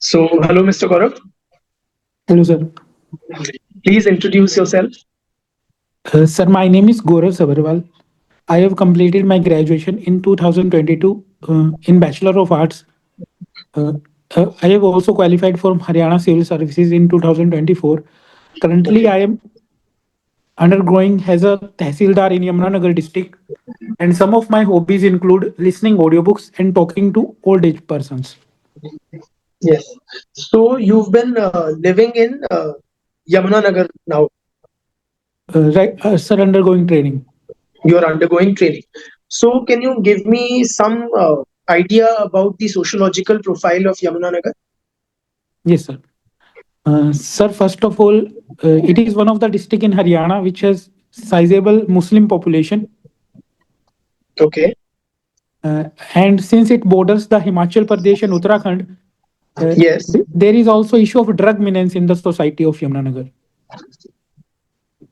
So, hello, Mr. Gaurav. Hello, sir. Please introduce yourself. Sir, my name is Gaurav Sabharwal. I have completed my graduation in 2022 in Bachelor of Arts. Uh, I have also qualified for Haryana Civil Services in 2024. Currently, Okay. I am undergoing as a Tehsildar in Yamunanagar district, and some of my hobbies include listening audiobooks and talking to old age persons. Yes. So, you've been living in Yamuna Nagar now. Sir, undergoing training. You're undergoing training. So, can you give me some idea about the sociological profile of Yamuna Nagar? Yes, sir. Sir, first of all, it is one of the district in Haryana which has sizable Muslim population. Okay. And since it borders the Himachal Pradesh and Uttarakhand, Yes. there is also issue of drug menace in the society of Yamunanagar.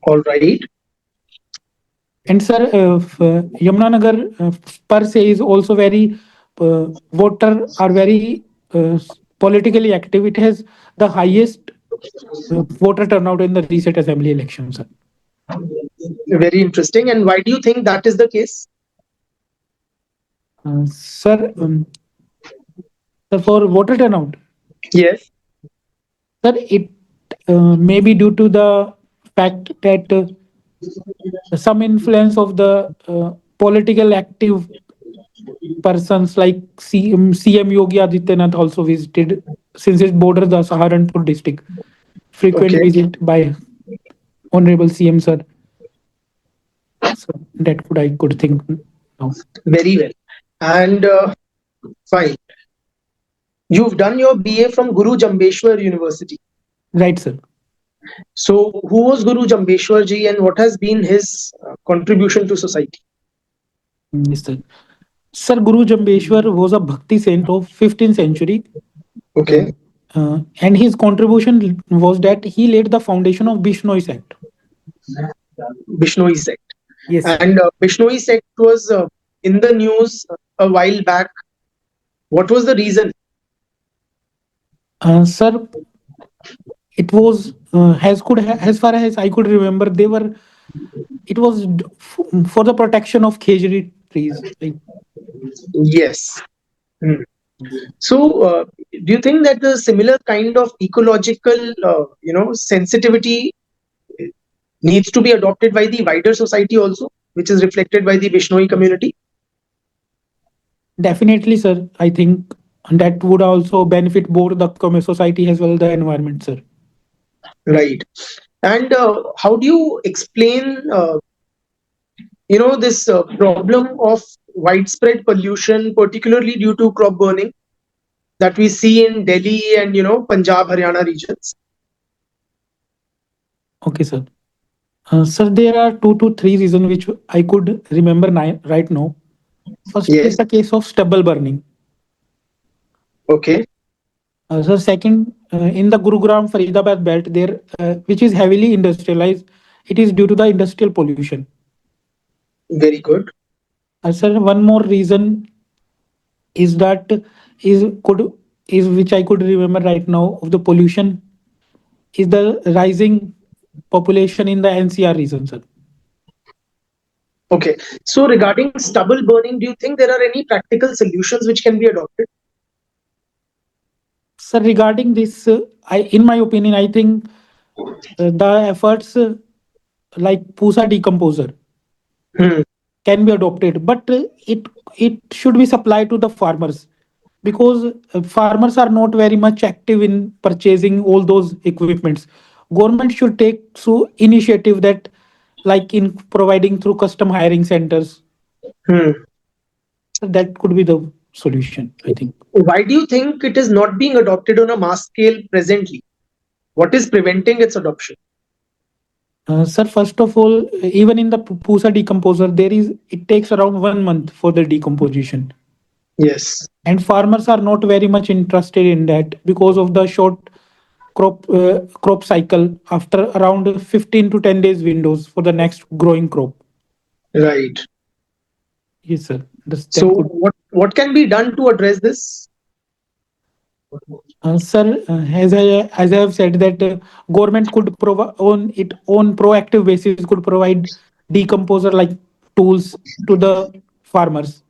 All right. And sir, Yamunanagar per se is also very voter are very politically active. It has the highest voter turnout in the recent assembly elections, sir. Very interesting. And why do you think that is the case? Sir, sir, for voter turnout, Yes. sir, it may be due to the fact that some influence of the political active persons like CM Yogi Adityanath also visited since it borders the Saharanpur district. Frequent Okay. visit by Honorable CM Sir. So that I could think now. Very well. And fine. You've done your BA from Guru Jambeshwar University. Right, sir. So, who was Guru Jambeshwar ji and what has been his contribution to society? Yes, sir. Sir Guru Jambeshwar was a Bhakti saint of 15th century. Uh, Okay. and his contribution was that he laid the foundation of Bishnoi sect. Bishnoi sect. Yes, sir. And Bishnoi sect was in the news a while back. What was the reason? Sir, it was as far as I could remember, they were it was for the protection of khejri trees. Like, Yes. Hmm. yes, sir. So, do you think that the similar kind of ecological, sensitivity needs to be adopted by the wider society also, which is reflected by the Bishnoi community? Definitely, sir. I think that would also benefit both the society as well as the environment, sir. Right. And how do you explain, this problem of widespread pollution, particularly due to crop burning that we see in Delhi and Punjab, Haryana regions? Okay, sir. Sir, there are two to three reasons which I could remember right now. First is Yes. the case of stubble burning. Okay. Sir, second, in the Gurugram Faridabad belt, there which is heavily industrialized, it is due to the industrial pollution. Very good. Sir, one more reason is that is could is which I could remember right now of the pollution is the rising population in the NCR region, sir. Okay. So regarding stubble burning, do you think there are any practical solutions which can be adopted? Sir, regarding this, in my opinion, I think the efforts like Pusa decomposer Hmm. can be adopted, but it should be supplied to the farmers because farmers are not very much active in purchasing all those equipments. Government should take so initiative that like in providing through custom hiring centers. Hmm. That could be the solution, I think. Why do you think it is not being adopted on a mass scale presently? What is preventing its adoption? Sir, first of all, even in the Pusa decomposer, it takes around 1 month for the decomposition. Yes. And farmers are not very much interested in that because of the short crop cycle after around 15 to 10 days windows for the next growing crop. Right. Yes, sir. So That could what can be done to address this? Sir, as I have said that government could provide on it on proactive basis could provide decomposer like tools to the farmers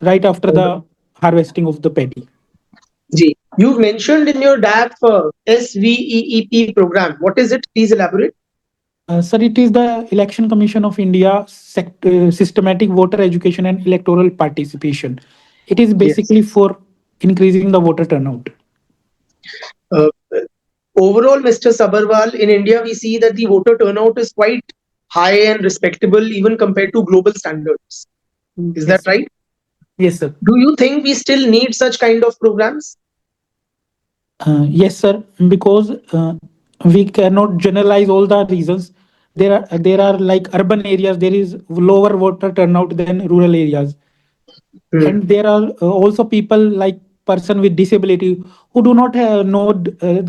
right after the harvesting of the paddy. Ji, you've mentioned in your DAP SVEEP program. What is it? Please elaborate. Sir, it is the Election Commission of India systematic voter education and electoral participation. It is Yes. basically for increasing the voter turnout. Uh, Overall, Mr. Sabharwal, in India, we see that the voter turnout is quite high and respectable even compared to global standards. Is that Yes, right? yes, sir. Do you think we still need such kind of programs? Yes, sir. Because we cannot generalize all the reasons. There are like urban areas. There is lower voter turnout than rural areas, Hmm. and there are also people like person with disability who do not know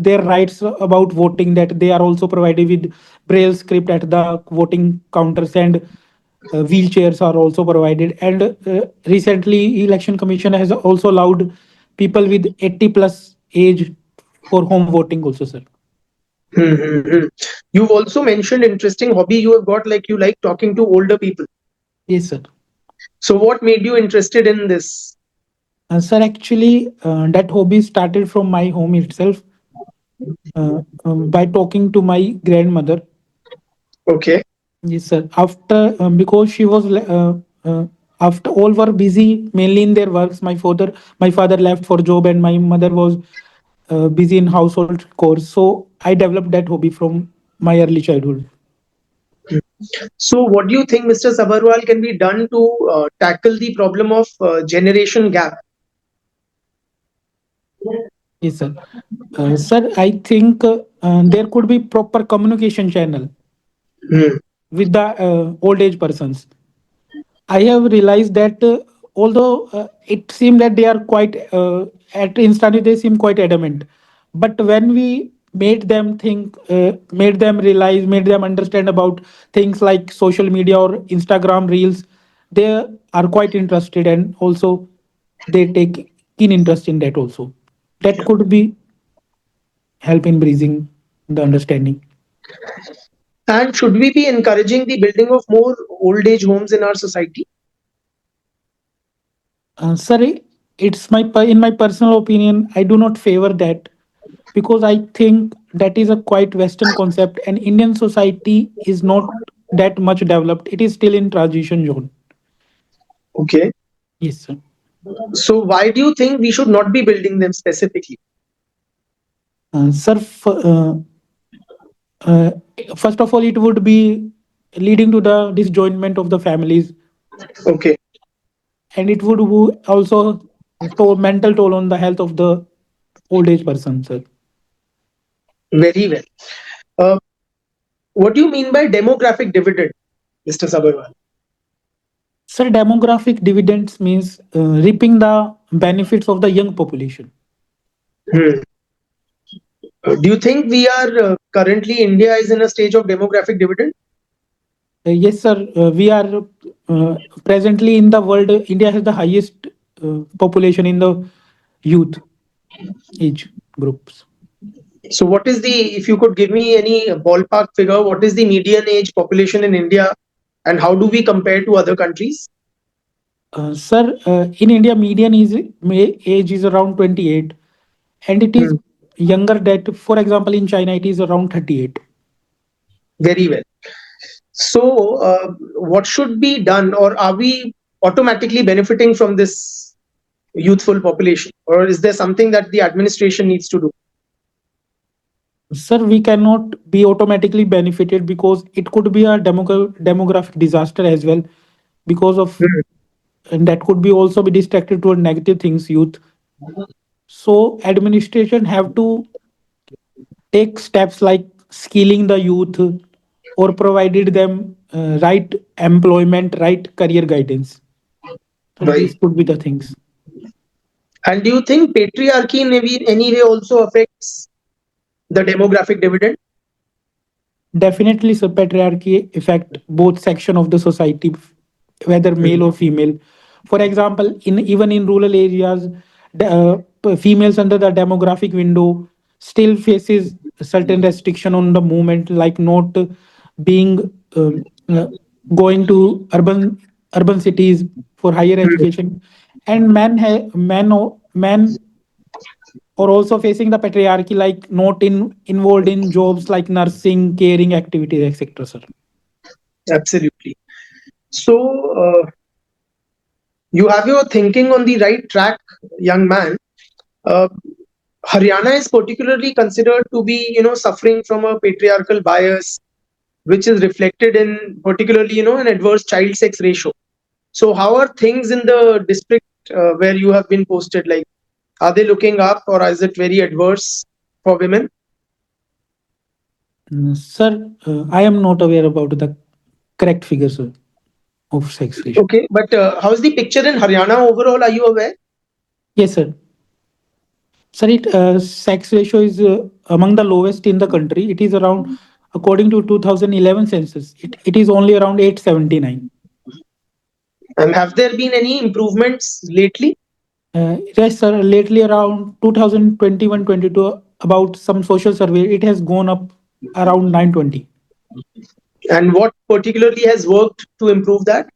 their rights about voting. That they are also provided with braille script at the voting counters, and wheelchairs are also provided. And recently, election commission has also allowed people with 80 plus age for home voting also, sir. Hmm, hmm, hmm. You've also mentioned interesting hobby you have got, like you like talking to older people. Yes, sir. So, what made you interested in this? Sir, actually, that hobby started from my home itself, by talking to my grandmother. Okay. Yes, sir. After because she was after all were busy mainly in their works. My father left for job, and my mother was busy in household chores. So I developed that hobby from my early childhood. So, what do you think, Mr. Sabharwal, can be done to tackle the problem of generation gap? Yes, sir. Sir, I think there could be proper communication channel Hmm. with the old age persons. I have realized that although it seemed that they are quite at instantly they seem quite adamant, but when we made them think, made them realize, made them understand about things like social media or Instagram reels, they are quite interested, and also they take keen interest in that also. That could be help in breathing the understanding. And should we be encouraging the building of more old age homes in our society? Sorry, in my personal opinion, I do not favor that because I think that is a quite Western concept, and Indian society is not that much developed. It is still in transition zone. Okay. Yes, sir. So, why do you think we should not be building them specifically? Sir, uh, first of all, it would be leading to the disjointment of the families, Okay. and it would also toll mental toll on the health of the old age person, sir. Very well. Uh, what do you mean by demographic dividend, Mr. Sabharwal? Sir, demographic dividends means reaping the benefits of the young population. Hmm. Do you think we are currently India is in a stage of demographic dividend? Yes, sir. We are uh, presently in the world. India has the highest population in the youth age groups. So, what is the, if you could give me any ballpark figure, what is the median age population in India and how do we compare to other countries? Sir, in India, median age is around 28, and it is Hmm. younger that, for example, in China, it is around 38. Very well. So, what should be done, or are we automatically benefiting from this youthful population, or is there something that the administration needs to do? Sir, we cannot be automatically benefited because it could be a demographic disaster as well, because of Hmm. and that could be also be distracted toward negative things youth. So administration have to take steps like skilling the youth or provided them right employment, right career guidance. So Right. these could be the things. And do you think patriarchy in any way also affects the demographic dividend? Definitely, so patriarchy affect both section of the society, whether Hmm. male or female. For example, in even in rural areas, females under the demographic window still faces certain restriction on the movement, like not being uh, going to urban cities for higher Hmm. education. And men are also facing the patriarchy, like not involved in jobs like nursing, caring activities, etc. Sir. Absolutely. So, you have your thinking on the right track, young man. Uh, Haryana is particularly considered to be, suffering from a patriarchal bias, which is reflected in particularly, an adverse child sex ratio. So, how are things in the district where you have been posted? Like, are they looking up, or is it very adverse for women? Sir, I am not aware about the correct figures of sex ratio. Okay, but how's the picture in Haryana overall? Are you aware? Yes, sir. Sir, sex ratio is among the lowest in the country. It is around, according to 2011 census, it is only around 879. And have there been any improvements lately? Yes, sir. Lately, around 2021-22, about some social survey, it has gone up around 920. And what particularly has worked to improve that?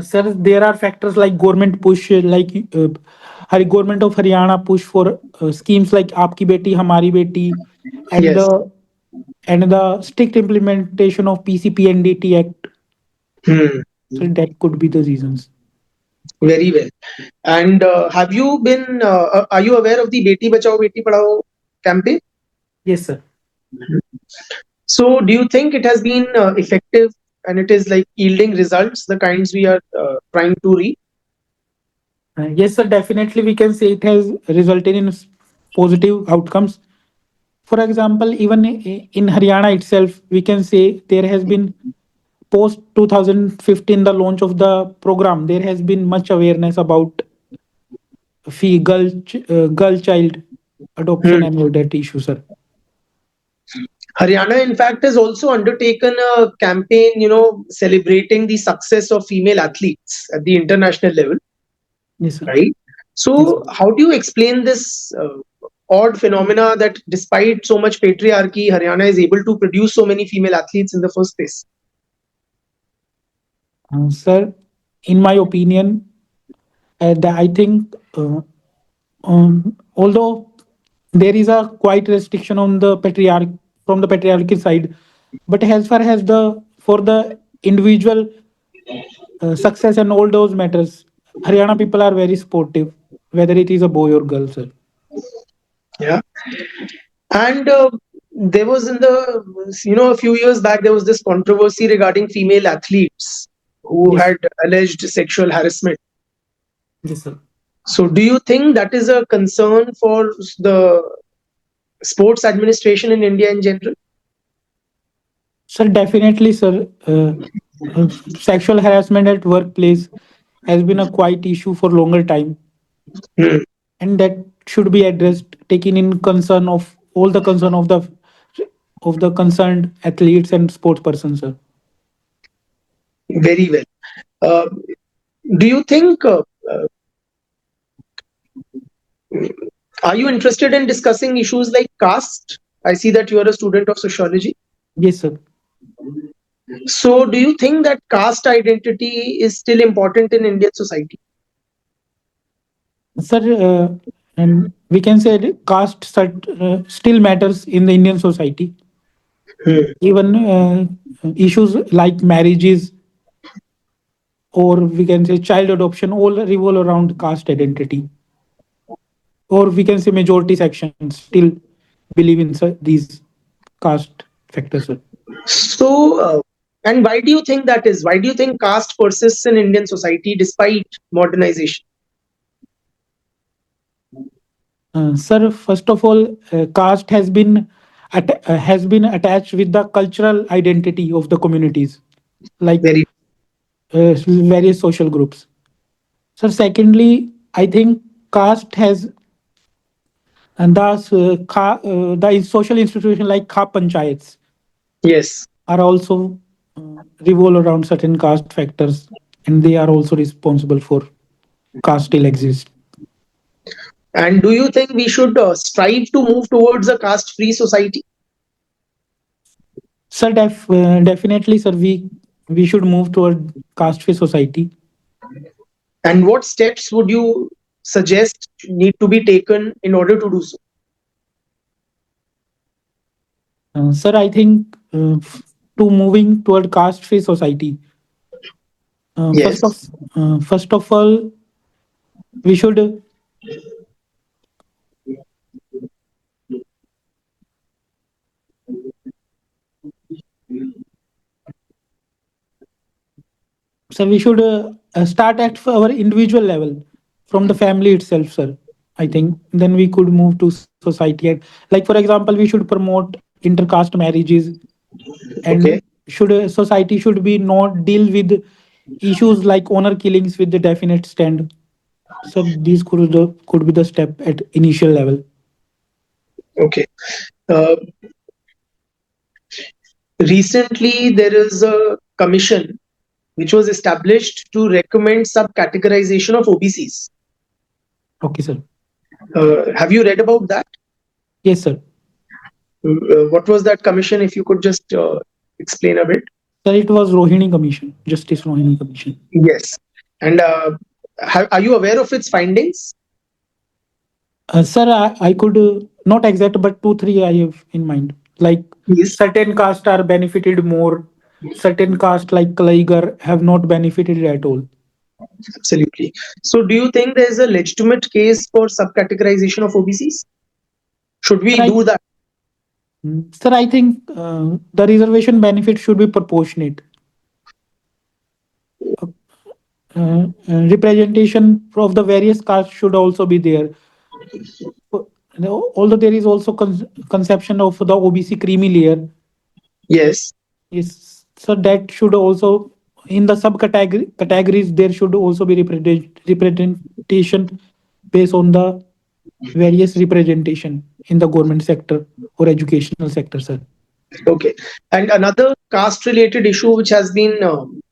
Sir, there are factors like government push, government of Haryana push for schemes like Aapki Beti, Hamari Beti, and Yes. the strict implementation of PCP and DT Act. Hmm. So that could be the reasons. Very well. And are you aware of the Beti Bachao Beti Padhao campaign? Yes, sir. So, do you think it has been effective and it is like yielding results, the kinds we are trying to reach? Yes, sir. Definitely, we can say it has resulted in positive outcomes. For example, even in Haryana itself, we can say there has been post 2015 the launch of the program. There has been much awareness about girl child adoption Hmm. and all that issue, sir. Haryana, in fact, has also undertaken a campaign, celebrating the success of female athletes at the international level, Yes, sir. right? Yes. So, how do you explain this odd phenomena that despite so much patriarchy, Haryana is able to produce so many female athletes in the first place? Sir, in my opinion, I think although there is a quite restriction on the patriarch from the patriarchy side, but as far as the for the individual success and all those matters, Haryana people are very sportive, whether it is a boy or girl, sir. Yeah. And there was a few years back, there was this controversy regarding female athletes who Yes, had alleged sexual harassment. yes, sir. So, do you think that is a concern for the sports administration in India in general? Sir, definitely, sir. Sexual harassment at workplace has been a quite issue for longer time, Hmm. and that should be addressed, taking in concern of all the concern of the concerned athletes and sports persons, sir. Very well. Uh, do you think, are you interested in discussing issues like caste? I see that you are a student of sociology. Yes, sir. So, do you think that caste identity is still important in Indian society? Sir, and we can say that still matters in the Indian society. Hmm. Even issues like marriages, or we can say child adoption, all revolve around caste identity. Or we can say majority sections still believe in these caste factors, sir. So, and why do you think that is? Why do you think caste persists in Indian society despite modernization? Sir, first of all, caste has been attached with the cultural identity of the communities, like Very. various social groups. Sir, secondly, I think caste has and thus the social institution like kha panchayats Yes. are also revolve around certain caste factors, and they are also responsible for caste still exist. And do you think we should strive to move towards a caste-free society? Sir, definitely, sir. We should move toward caste-free society. And what steps would you suggest need to be taken in order to do so? Sir, I think to moving toward caste-free society. Uh, first Yes. of first of all, we should sir we should start at our individual level from the family itself, sir. I think then we could move to society. Like for example, we should promote intercaste marriages, and Okay. should society should be not deal with issues like honor killings with the definite stand. So these could be the step at initial level. Okay. Uh, Recently, there is a commission which was established to recommend subcategorization of OBCs. Okay, sir. Have you read about that? Yes, sir. What was that commission? If you could just explain a bit. Sir, it was Rohini Commission, Justice Rohini Commission. Yes. And are you aware of its findings? Sir, I could not exact, but two, three I have in mind. Like Yes. certain caste are benefited more, certain caste like Kalaigar have not benefited at all. Absolutely. So, do you think there is a legitimate case for subcategorization of OBCs? Should Sir, we do that? sir, I think the reservation benefit should be proportionate. Representation of the various castes should also be there. Although there is also conception of the OBC creamy layer. Yes. Yes, so that should also in the subcategory categories there should also be representation based on the various representation in the government sector or educational sector, sir. Okay. And another caste-related issue which has been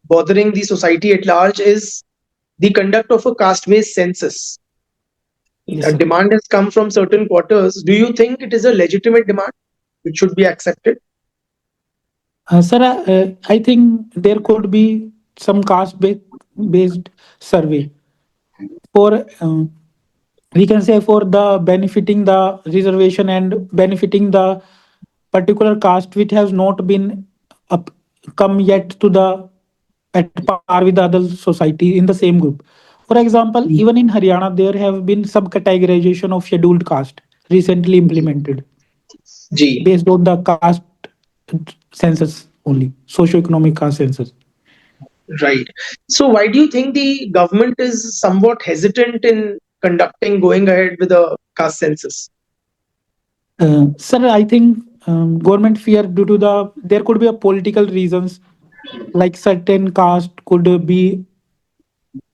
bothering the society at large is the conduct of a caste-based census. Yes, A sir. demand has come from certain quarters. Do you think it is a legitimate demand which should be accepted? Sir, I think there could be some based survey for we can say for the benefiting the reservation and benefiting the particular caste which has not been up, come yet to the at par with the other society in the same group. For example, even in Haryana, there have been subcategorization of scheduled caste recently implemented Gee, based on the caste census only, socio-economic caste census. right. So why do you think the government is somewhat hesitant in going ahead with a caste census? Sir, I think government fear due to there could be a political reasons like certain caste could be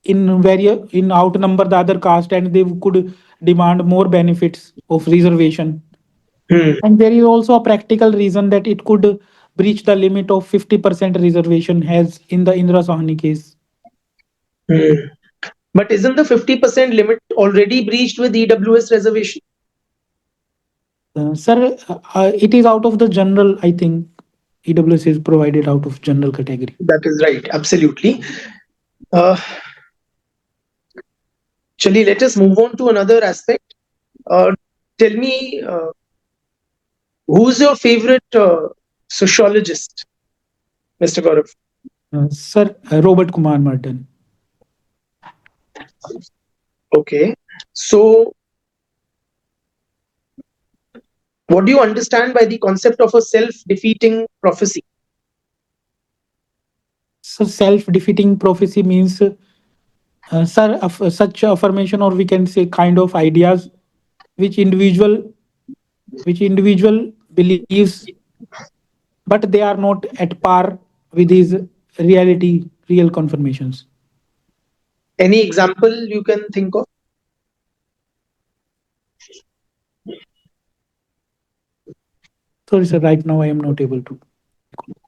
in outnumber the other caste and they could demand more benefits of reservation. Hmm, And there is also a practical reason that it could breach the limit of 50% reservation as in the Indra Sahani case. hmm. But isn't the 50% limit already breached with EWS reservation? Sir, it is out of the general, I think EWS is provided out of general category. That is right. Absolutely. Uh, Chali, let us move on to another aspect. Tell me, who's your favorite sociologist, Mr. Gaurav? Sir, Robert Kumar Martin. Okay. So, what do you understand by the concept of a self-defeating prophecy? So self-defeating prophecy means, sir, such affirmation or we can say kind of ideas which individual believes, but they are not at par with his real confirmations. Any example you can think of? Sorry, sir, right now I am not able to.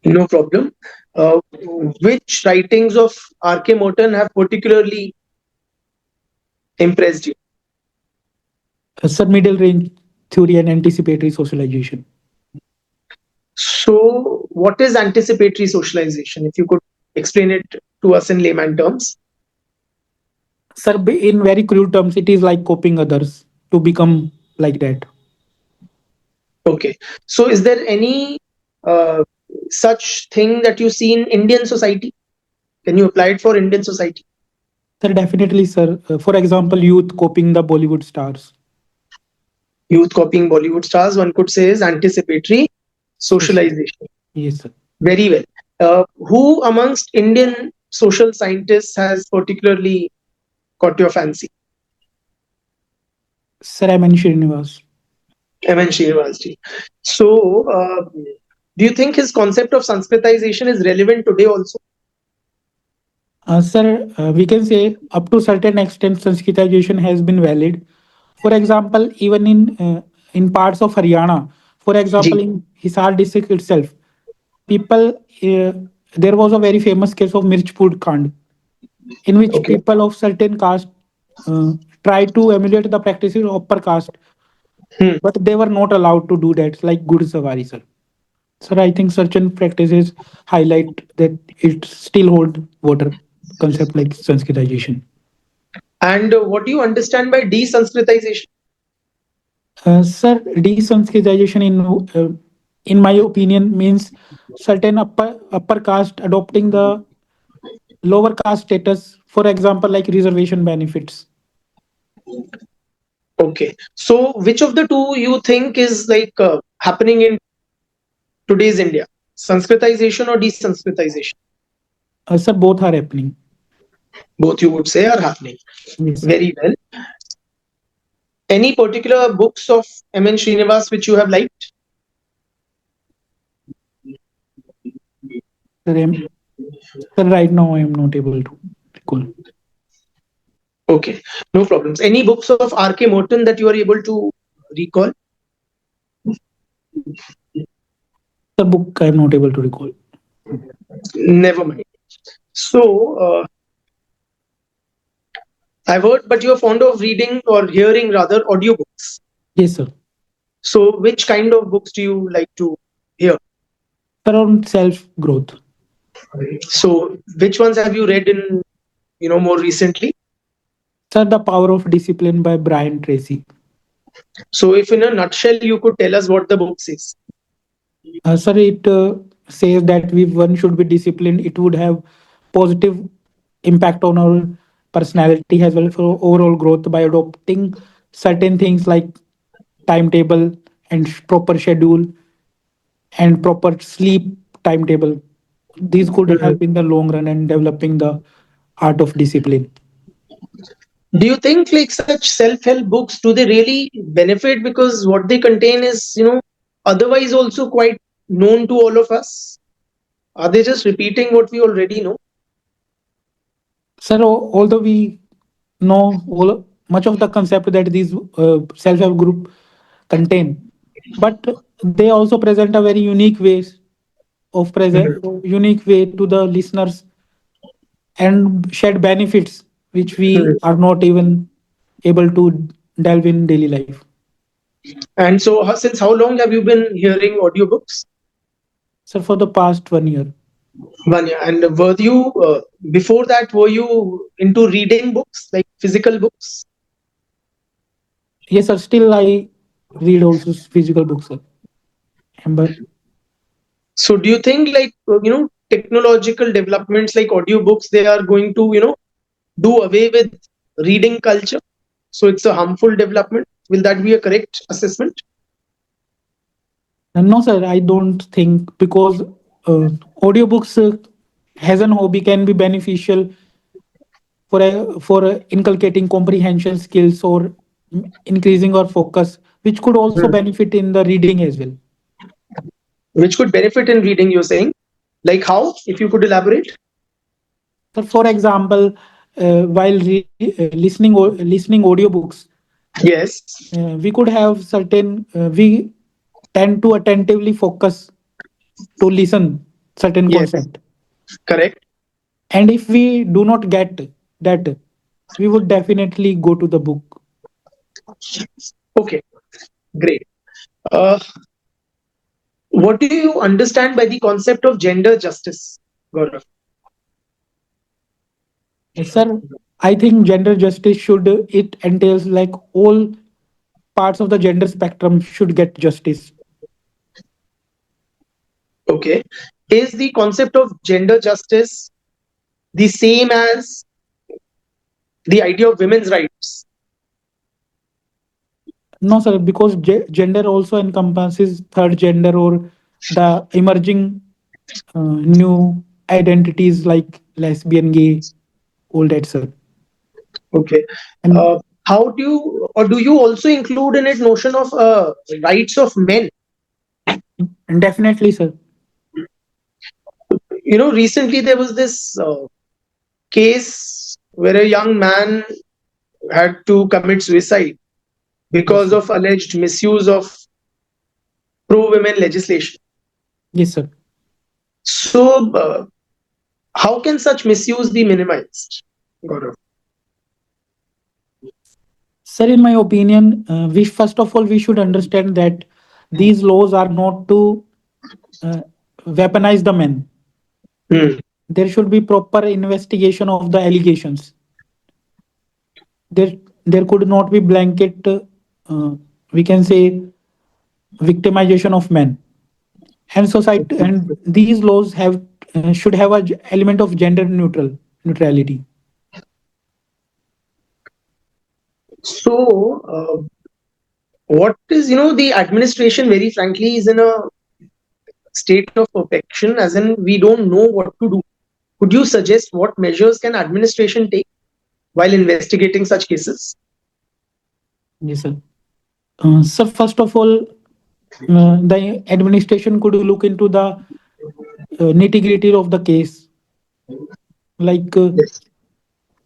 No problem. Uh, which writings of R.K. Morton have particularly impressed you? Sir, middle range theory and anticipatory socialization. So, what is anticipatory socialization? If you could explain it to us in layman terms. Sir, in very crude terms, it is like copying others to become like that. Okay. So, is there any uh, such thing that you see in Indian society? Can you apply it for Indian society? Sir, definitely, sir. For example, youth copying the Bollywood stars. Youth copying Bollywood stars, one could say, is anticipatory So, socialization. yes, sir. Very well. Who amongst Indian social scientists has particularly caught your fancy? Sir, I mentioned was. M.N. Srinivas. So, do you think his concept of Sanskritization is relevant today also? Sir, we can say up to certain extent, Sanskritization has been valid. For example, even in parts of Haryana, for example, Ji. in Hisar district itself, people there was a very famous case of Mirchpur Kand, in which Okay. people of certain caste uh, tried to emulate the practices of upper caste, Hmm. but they were not allowed to do that, like good savari, sir. Sir, I think certain practices highlight that it still hold water, concept like Sanskritization. And what do you understand by desanskritization? Sir, desanskritization in my opinion means certain upper caste adopting the lower caste status, for example, like reservation benefits. Okay. So, which of the two you think is like happening in today's India? Sanskritization or desanskritization? Sir, both are happening. Both you would say are happening. Yes, sir. Very well. Any particular books of M.N. Srinivas which you have liked? Sir, sir, right now I am not able to recall. Okay, no problems. Any books of R.K. Morton that you are able to recall? The book I am not able to recall. Never mind. So, I've heard, but you're fond of reading or hearing rather audiobooks. Yes, sir. So, which kind of books do you like to hear? Around self growth. So, which ones have you read in, more recently? Sir, The Power of Discipline by Brian Tracy. So, if in a nutshell you could tell us what the book says. Sir, it says that we one should be disciplined. It would have positive impact on our personality as well for overall growth by adopting certain things like timetable and proper schedule and proper sleep timetable. These could Mhm. help in the long run and developing the art of discipline. Do you think like such self-help books do they really benefit because what they contain is otherwise also quite known to all of us? Are they just repeating what we already know? Sir, although we know much of the concept that these self-help group contain, but they also present a very Mhm. unique way to the listeners and shed benefits which we Mhm. are not even able to delve in daily life. And so, since how long have you been hearing audiobooks? So for the past 1 year. 1 year. And were you before that? Were you into reading books, like physical books? Yes, sir. Still, I read also physical books, sir. But So, do you think like technological developments like audiobooks they are going to do away with reading culture? So, it's a harmful development. Will that be a correct assessment? no, sir, I don't think because audiobooks as an hobby can be beneficial for inculcating comprehension skills or increasing our focus, which could also Hmm. benefit in the reading as well. Which could benefit in reading, you're saying? Like how? If you could elaborate? So, for example, while listening audiobooks, Yes. we could have certain we tend to attentively focus to listen certain Yes. concept, Correct. and if we do not get that, we would definitely go to the book. Okay, great. Uh, what do you understand by the concept of gender justice, Gaurav? Sir, I think gender justice should it entails like all parts of the gender spectrum should get justice. Okay. Is the concept of gender justice the same as the idea of women's rights? No, sir, because gender also encompasses third gender or the emerging new identities like lesbian, gay, all that, sir. Okay. And How do you, or do you also include in it notion of rights of men? definitely, sir. Recently there was this case where a young man had to commit suicide Yes, because sir. of alleged misuse of pro-women legislation. Yes, sir. So, how can such misuse be minimized, Gaurav? Sir, in my opinion, we first of all we should understand that these laws are not to uh, weaponize the men. Hmm. There should be proper investigation of the allegations. There could not be blanket, we can say, victimization of men. And society and these laws have should have a element of gender neutrality. So, what is, the administration, very frankly, is in a state of perfection, as in we don't know what to do. Could you suggest what measures can administration take while investigating such cases? Yes, sir. So first of all, the administration could look into the nitty gritty of the case, like uh, Yes.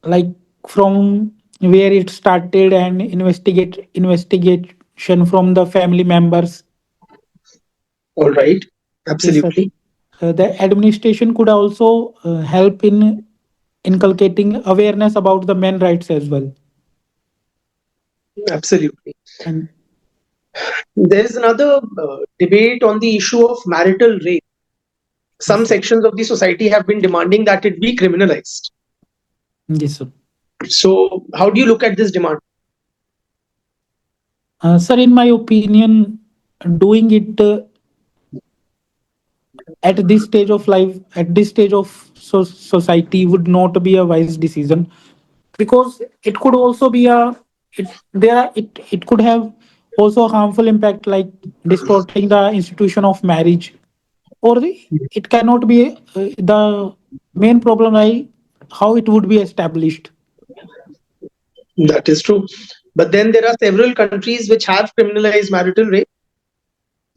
like from where it started and investigation from the family members. All right. Yes, sir. Absolutely. The administration could also help in inculcating awareness about the men rights as well. Absolutely. And There's another debate on the issue of marital rape. yes, Some sir. sections of the society have been demanding that it be criminalized. Yes, sir. So, how do you look at this demand? Sir, in my opinion, doing it at this stage of life, at this stage of society, would not be a wise decision, because it could also be a it could have also a harmful impact like distorting the institution of marriage, or it cannot be the main problem like how it would be established. That is true. But then there are several countries which have criminalized marital rape.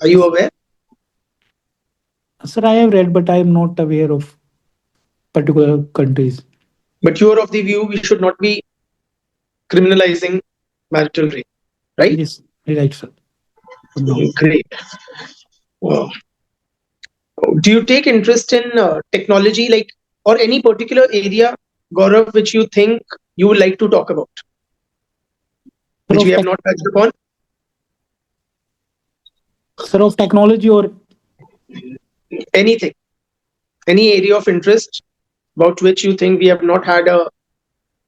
Are you Yes, aware? sir, I have read, but I am not aware of particular countries. But you are of the view we should not be criminalizing marital rape, right? Yes, right, sir. For now. Great. Wow. Do you take interest in technology, like, or any particular area, Gaurav, which you think you would like to talk about, Sir which we of have not touched upon? sir of technology, or Anything, any area of interest about which you think we have not had a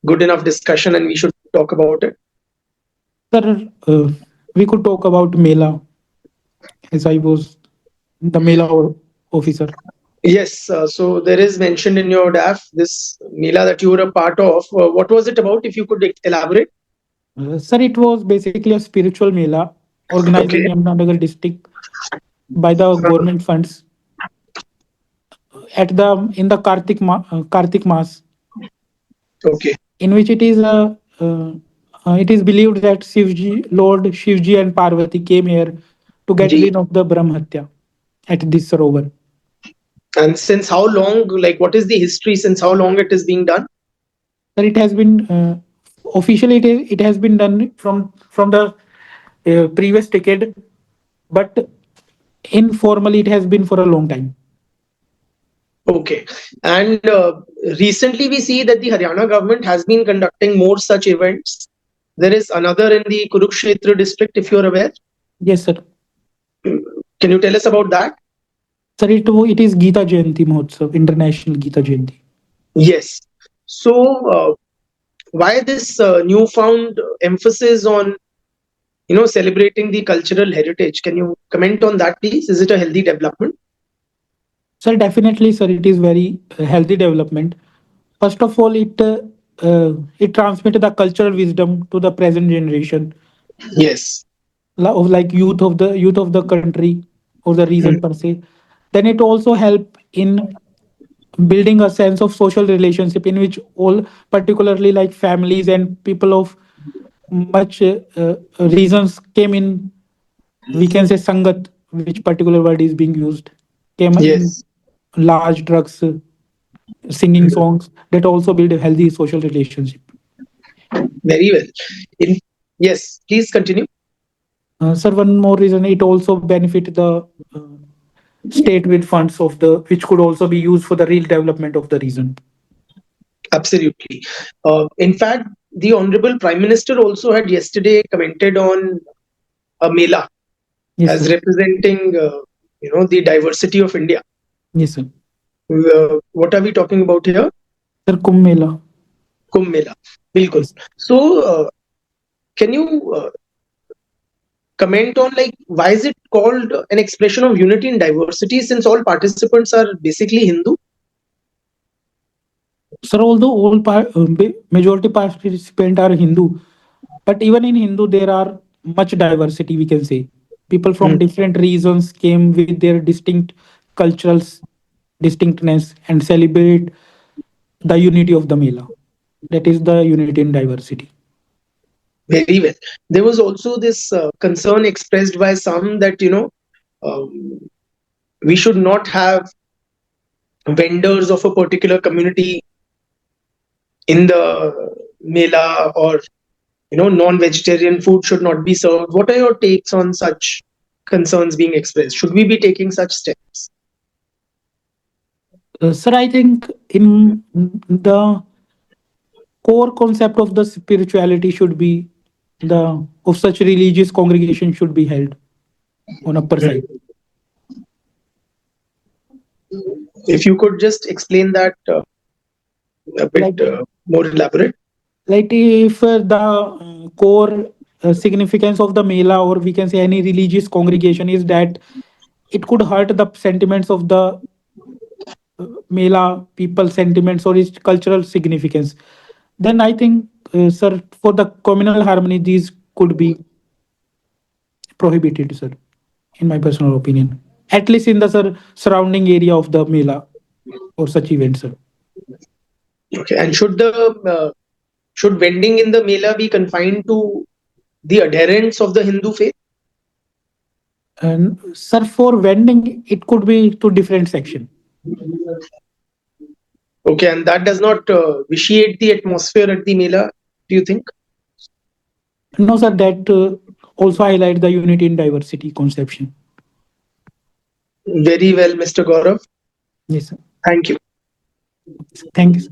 good enough discussion and we should talk about it? sir, we could talk about Mela, as I was the Mela officer. Yes. So there is mentioned in your DAF this Mela that you were a part of. What was it about? If you could elaborate. Sir, it was basically a spiritual Mela organized in Okay. Yamuna district by the government funds at the in the Kartik Mass, Okay. in which it is believed that Lord Shivji and Parvati came here to get Ji. rid of the Brahmatya at this Sarovar. And since how long? Like, what is the history? Since how long it is being done? Sir, it has been officially it has been done from the previous decade, but informally it has been for a long time. Okay. And recently we see that the Haryana government has been conducting more such events. There is another in the Kurukshetra district, if you're aware. Yes, sir. Can you tell us about that? Sir, it is Gita Jayanti Mahotsav, International Gita Jayanti. Yes. So, why this newfound emphasis on celebrating the cultural heritage? Can you comment on that, please? Is it a healthy development? Sir, definitely, sir, it is very healthy development. First of all, it transmitted the cultural wisdom to the present generation Yes. of like youth of the country or the Mm. region per se. Then it also help in building a sense of social relationship in which all, particularly like families and people of much reasons came in. We can say sangat, which particular word is being used, came in Yes. large drugs, singing Mm. songs that also build a healthy social relationship. Very well. In Yes, please continue. Sir, one more reason, it also benefit the uh, state with funds of the which could also be used for the real development of the region. Absolutely. In fact, the Honorable Prime Minister also had yesterday commented on a Mela Yes, as sir. representing, the diversity of India. Yes, sir. What are we talking about here? Sir, Kumbh Mela. Kumbh Mela. Bilkul. Yes. So, can you comment on, like, why is it called an expression of unity and diversity, since all participants are basically Hindu? Sir, although majority participant are Hindu, but even in Hindu there are much diversity. We can say people from Hmm. different regions came with their distinct cultural distinctness and celebrate the unity of the Mela. That is the unity in diversity. Very well. There was also this concern expressed by some that um, we should not have vendors of a particular community in the Mela, or non-vegetarian food should not be served. What are your takes on such concerns being expressed? Should we be taking such steps? Sir, I think in the core concept of the spirituality should be the of such religious congregation should be held on upper Hmm. side. If you could just explain that a bit Like more elaborate. if the core significance of the Mela, or we can say any religious congregation, is that it could hurt the sentiments of the Mela people sentiments or its cultural significance, then I think, sir, for the communal harmony, these could be prohibited, sir, in my personal opinion. At least in the sir, surrounding area of the Mela or such events, sir. Okay. And should vending in the Mela be confined to the adherents of the Hindu faith? And sir, for vending, it could be to different section. Okay, and that does not vitiate the atmosphere at the Mela, do you think? No, sir, that also highlight the unity in diversity conception. Very well, Mr. Gaurav. Yes, sir. Thank you. Thank you, sir.